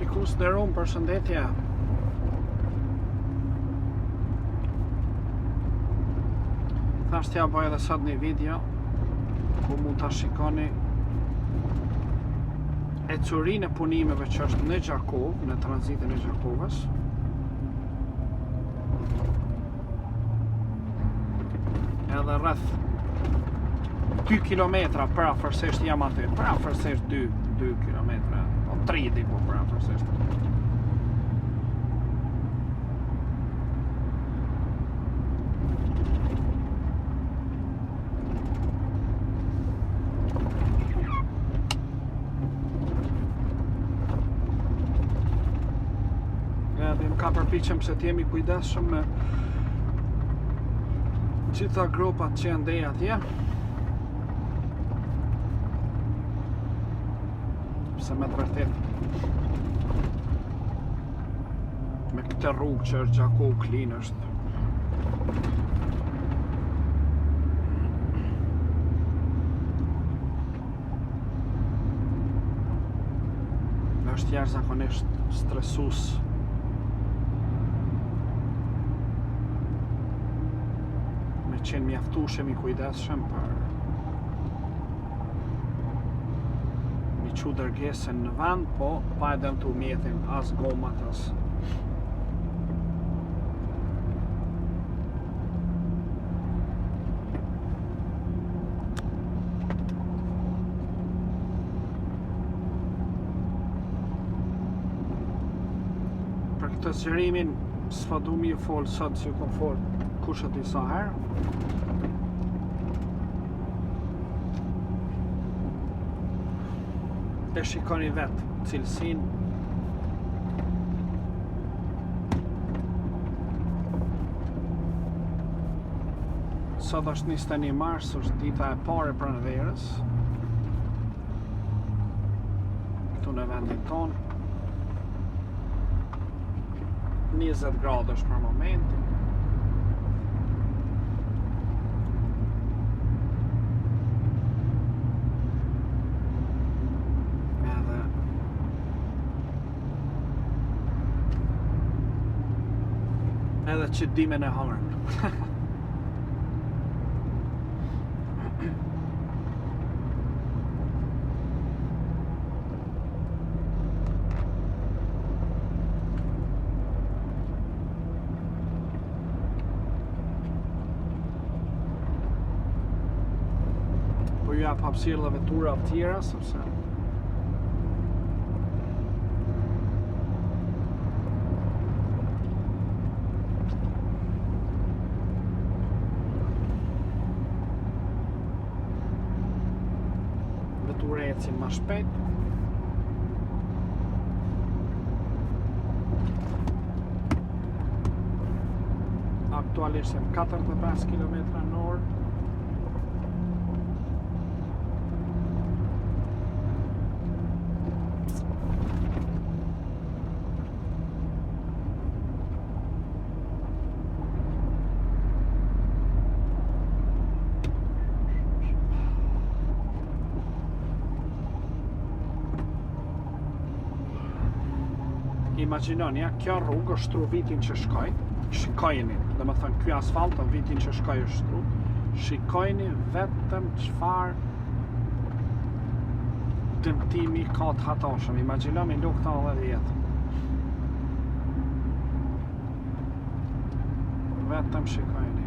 Shikus nderuar, përshëndetje. Thash t'ja bëj edhe sot një video ku mund ta shikoni ecurinë e punimeve që është në Gjakov, në tranzitin e Gjakovës. Edhe rreth 2 kilometra parafërsisht jam aty, parafërsisht 2 kilometra, o 3 diku parafërsisht. Ka përpiqem se t'jemi kujdesshëm me gjitha gropat që ndej atje. Se me të vërtet me këtë rrugë që është Gjakov Klin është jashtëzakonisht stresues. Qenë mjaftueshëm i kujdesshëm për mi çu dërgesën në vend, po pa e dëmtu mjetin as gomat as. Për këtë zgjerimin s'fa du mi fol sot si kom fol kushtet disa herë. E shikoni vetë cilësinë sot është 21 mars, është dita e parë e pranverës këtu në vendin tonë. 20 gradësh për momentin. Edhe që dimën e hangërën. Po ju jap hapësirë dhe vetura të tjera, sepse ecin ma shpejt. Aktualisht jem 45 km në orë. Imagjinoni, kjo rrugë është shtru vitin që shkoj. Shikojeni, dhe më thënë, ky asfalt vitin që shkoj është shtru. Shikojeni vetëm çfarë dëmtimi ka të hatoshëm. Imagjinoni nuk ta edhe jetë. Vetëm shikojeni.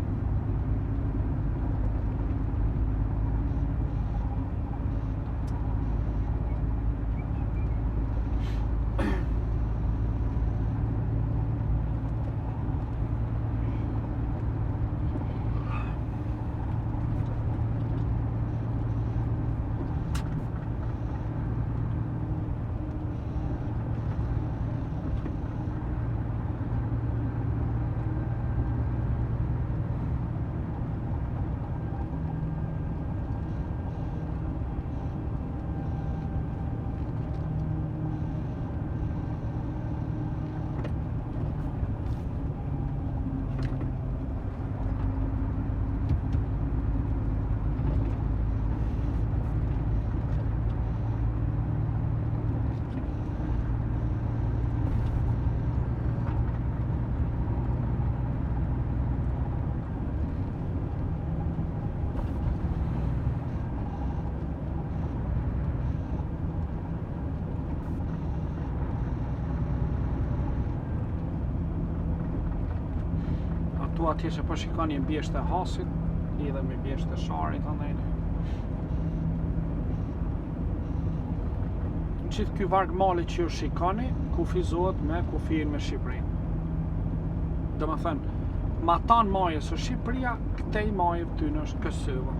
këtu atje që po shikoni bjesht e hasit, lidhe me bjesht e sharit andajne. Në qitë ky varg mali që ju shikoni, kufizohet me kufijin me Shqipërinë. Do më thënë, ma tanë maje së Shqipëria, këtej maje të në është kësëva.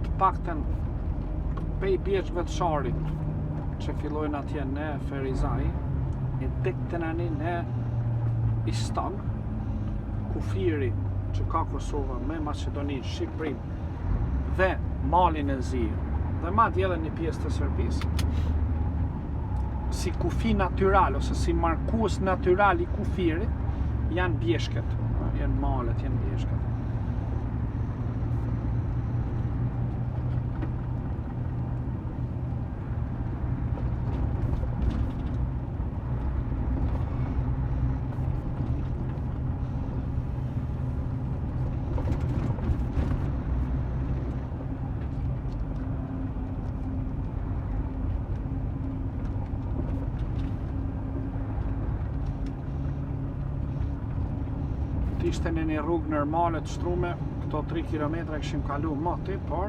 Të pakten pej bjeqve të sharit që fillojnë atje në Ferizaj, e dikten ani në Istag, kufiri që ka Kosova me Macedoninë, Shqipërinë dhe Malin e Zi, dhe madje edhe një pjesë të Serbisë, si kufi natyral ose si markues natyral i kufirit, janë bjeshket, janë malet, janë bjeshket. Ishte në një rrugë normale të shtrume, këto 3 kilometra kishim kalu moti, por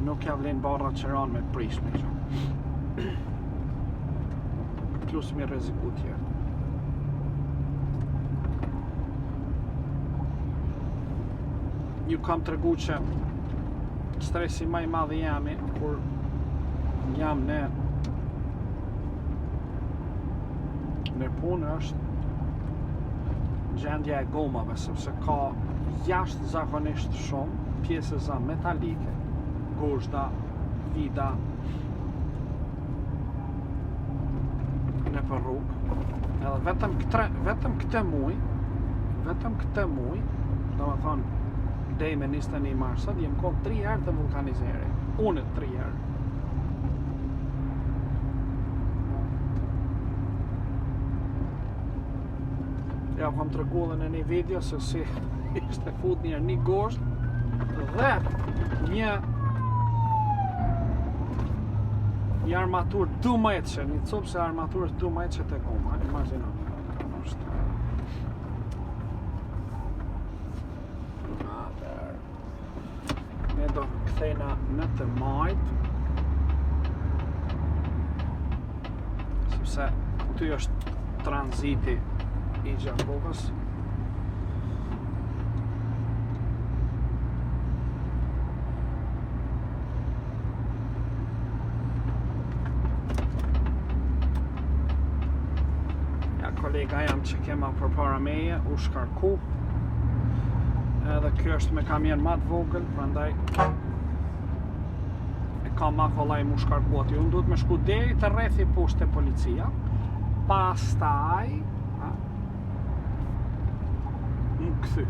nuk ja vlen barra qëran me prish me që. Plus mi rreziku tjerë. Ju kam të regu që stresi më i madh jam kur jam në punë është gjendja e gomave, sepse ka jashtëzakonisht shumë pjesëza metalike, gozhda, vida nëpër rrugë. Edhe vetëm këtë muj, domethënë dej me 21 marsat, jem kohë 3 herë të vulkanizeri. Unë 3 herë. Ja, kam të regu dhe në një video se si ishte fut një gosht dhe një armatur 2 metre, një copë se armatur 2 metre të goma. Imagino. Ne do kthejna në të majt, sepse këty është tranziti i Gjakovës. Ja, kolega jam që kema përpara meje, u shkarku. Edhe kjo është me kamion ma të vogël, prandaj e ka ma kollaj mu shkarku aty. Unë duhet me shku deri të rrethi poshtë e policia, pastaj më kthy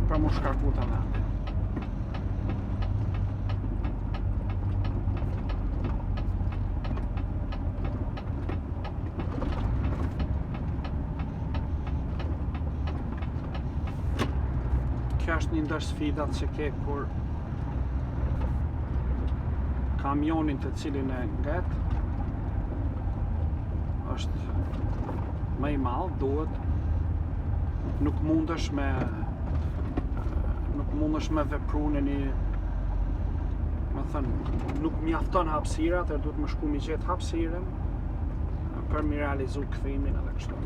për mu shkarku të vende. Kjo është një ndër sfidat që ke kur kamionin të cilin e nget është më i madh, duhet nuk mundesh me vepru në një, më thënë, nuk mjafton hapësira, atë duhet më shku mi gjetë hapësiren për mi realizu kthimin edhe kështu.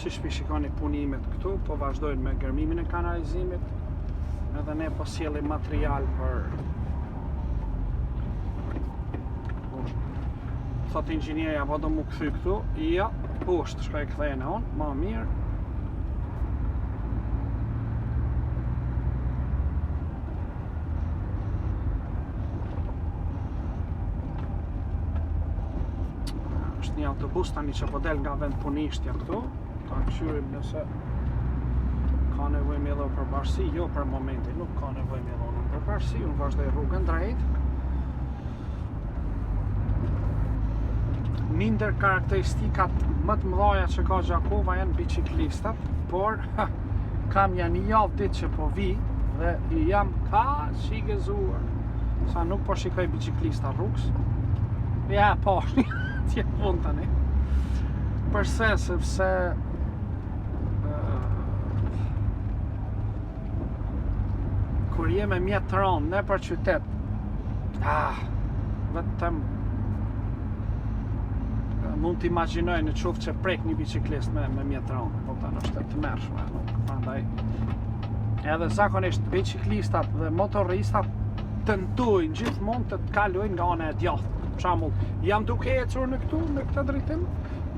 Si shikoni punimet këtu, po vazhdojnë me gërmimin e kanalizimit, edhe ne po sjellim material për thot inxhinierja, po do mu kthy këtu, ja, poshtë shkoj kthejnë unë, ma mirë. Është një autobus tani që po del nga vend punishtja këtu, ta këshyrim nëse ka nevojë me dhënë përparësi, jo për momentin, nuk ka nevojë me dhënë përparësi, unë vazhdoj rrugën drejt. Një ndër karakteristikat më të mëdha që ka Gjakova janë biçiklistat, por kam janë një javë ditë që po vi dhe jam kaq i gëzuar sa nuk po shikoj biçiklista rrugës. Ja, po, ti e pun tani. Përse, sepse kur jem me mjet të rënd nëpër qytet, vetëm mund të imagjinoj në qoftë që prek një biçiklist me mjet të rënd, po tani është të mërshme, prandaj edhe zakonisht biçiklistat dhe motorristat tentojnë gjithmonë të kalojnë nga ana e djathtë. Për shembull, jam duke ecur në këtë drejtim,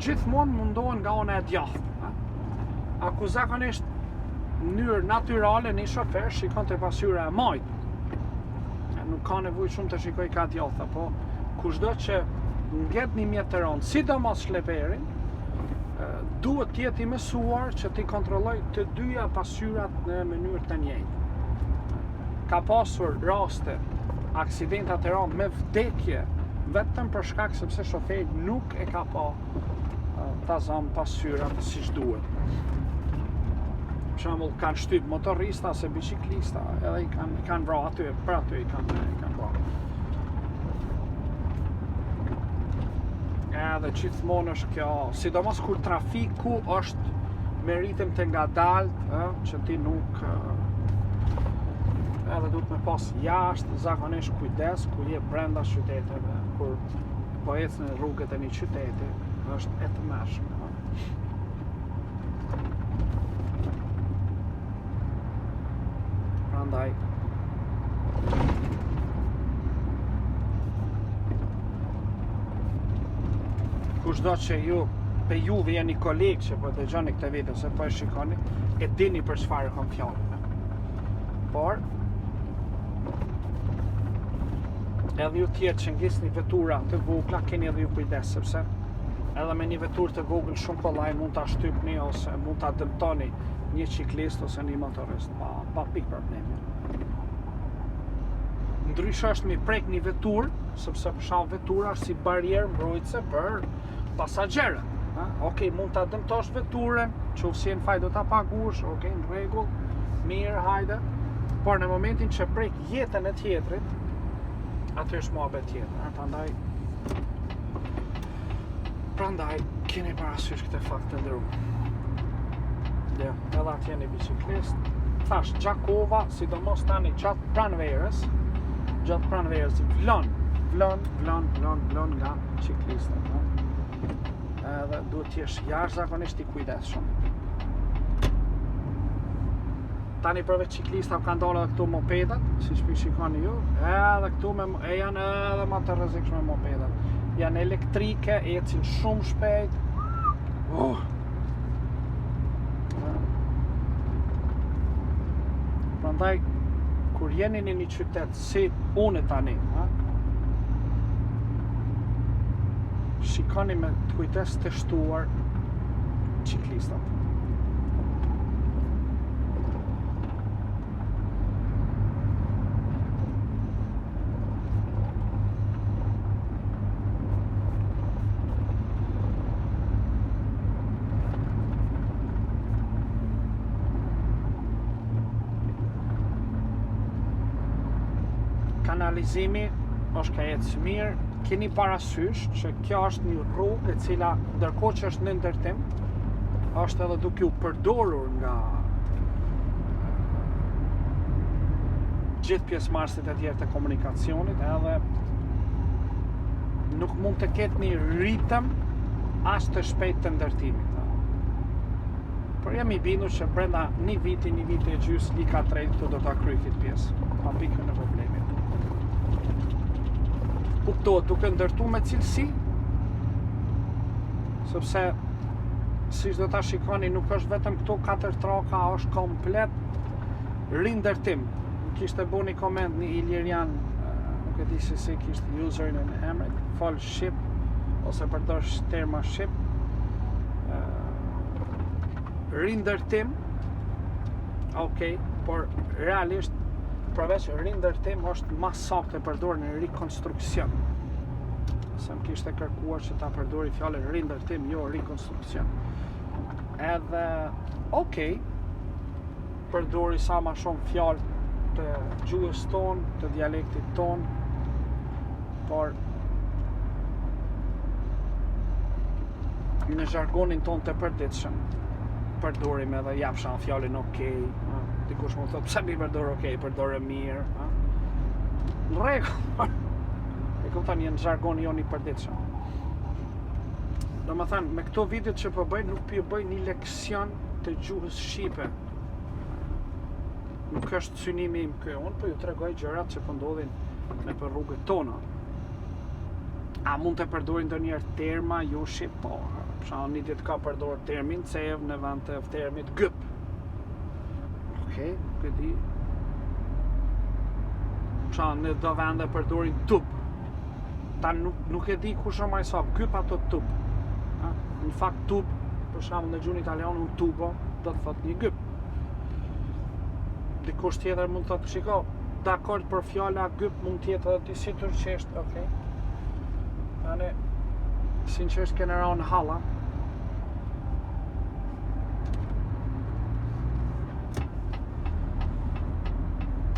gjithmonë mundohen nga ana e djathtë. Aku zakonisht në mënyrë natyrale një shofer shikon te pasyra e majt. Nuk ka nevojë shumë të shikoj ka djathta, po kushdo që ngjet një mjet të rënd, sidomos shleperin, duhet të jetë i mësuar që t'i kontrolloj të dyja pasyrat në mënyrë të njëjtë. Ka pasur raste, aksidenta të rënd me vdekje, vetëm për shkak sepse shoferi nuk e ka pa ta zam pasyrat siç duhet. Për shembull, kanë shtyp motorrista ose biçiklista, edhe i kanë vrarë aty, për aty i kanë vrarë. Edhe gjithmonë është kjo, sidomos kur trafiku është me ritëm të ngadalt, që ti nuk edhe duhet me pas jashtë zakonisht kujdes kur je brenda qyteteve, kur po ecë në rrugët e një qyteti, është e tmerrshme. Prandaj kushdo që pe juve jeni kolegë që po dëgjoni këtë video se po e shikoni, e dini për çfarë kam fjalën. Por edhe ju tjerë që ngisni vetura të vogla, keni edhe ju kujdes, sepse edhe me një veturë të vogël shumë kollaj mund ta shtypni ose mund ta dëmtoni një ciklist ose një motorist pa pikë problemi. Ndryshe është mi prek një veturë, sepse për shkak vetura është si barierë mbrojtëse për pasagerët. Okej, mund ta dëmtosh veturën, qoftë në faj do ta paguash, okej, në rregull, mirë, hajde. Por në momentin që prek jetën e tjetrit, aty është mohabet tjetër. Prandaj keni parasysh këtë fakt të ndëruar. Ja, edhe atje një biçiklist. Thash, Gjakova, sidomos tani gjatë pranverës vlon nga ciklistët. Edhe duhet t'jesh jashtëzakonisht i kujdesshëm. Tani përveç ciklistave kanë dalë edhe këtu mopedat, siç shikoni ju, edhe këtu janë edhe më të rrezikshme mopedat. Janë elektrike, ecin shumë shpejt. Prandaj kur jeni në një qytet si unë tani, shikoni me kujdes të shtuar ciklistat. Kanalizimi është ka ecë mirë, keni parasysh që kjo është një rrugë e cila ndërkohë që është në ndërtim, është edhe duke u përdorur nga gjithë pjesëmarrësit e tjerë të komunikacionit, edhe nuk mund të ketë një ritëm as të shpejt të ndërtimit. Por jam i bindur që brenda një viti e gjysë lika 3 këtu do ta kryej këtë pjesë, pa pikën e problemit. Kuptohet duke ndërtu me cilësi, sepse siç do ta shikoni nuk është vetëm këto 4 traka, është komplet rindërtim. Kishte bu një koment një Ilirian, nuk e di se si kishte userin në emrin, fol shqip ose përdor terma shqip. Rindërtim Okej, por realisht përveç rindërtim është më saktë e përdor në rikonstruksion. Se më kishte kërkuar që ta përdori fjalën rindërtim, jo rikonstruksion. Edhe, okej, përdori sa ma shumë fjalë të gjuhës tonë, të dialektit tonë, por në zhargonin tonë të përditshëm përdorim edhe japsha fjalën okej, dikush më thotë pse mi përdor okej, përdore mirë, në rregull. E kupton, në zhargon joni i përditshëm. Domethënë, me këto videot që po bëj, nuk po bëj një leksion të gjuhës shqipe. Nuk është synimi im ky, unë po ju tregoj gjërat që po ndodhin në për rrugët tona. A mund të përdori ndonjëherë terma jo shqip? Po. Një ditë ka përdor termin cev në vend të termit gëp. Okej, këtë di. Në do vende përdorin tup. Ta nuk e di kush më sa gëp ato tup. Në fakt tup, për shembull në gjuhën italiane un tubo do të thotë një gëp. Dikush tjetër mund të thotë shiko, dakord për fjala gëp mund të jetë edhe si turqisht, okej. Tani sinqerisht kena rënë halla.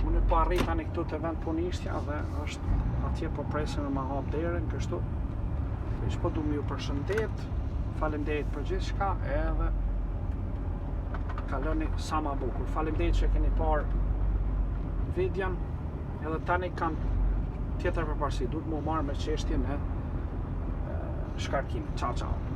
Unë po arrit tani këtu te vend punistja dhe është atje po presin në ma hap derën kështu. Veç po du më ju përshëndet, faleminderit për gjithçka edhe kaloni sa ma bukur. Faleminderit që keni parë videon, edhe tani kam tjetër përparësi, duhet më marrë me çështjen e shkarkimit. Ciao ciao.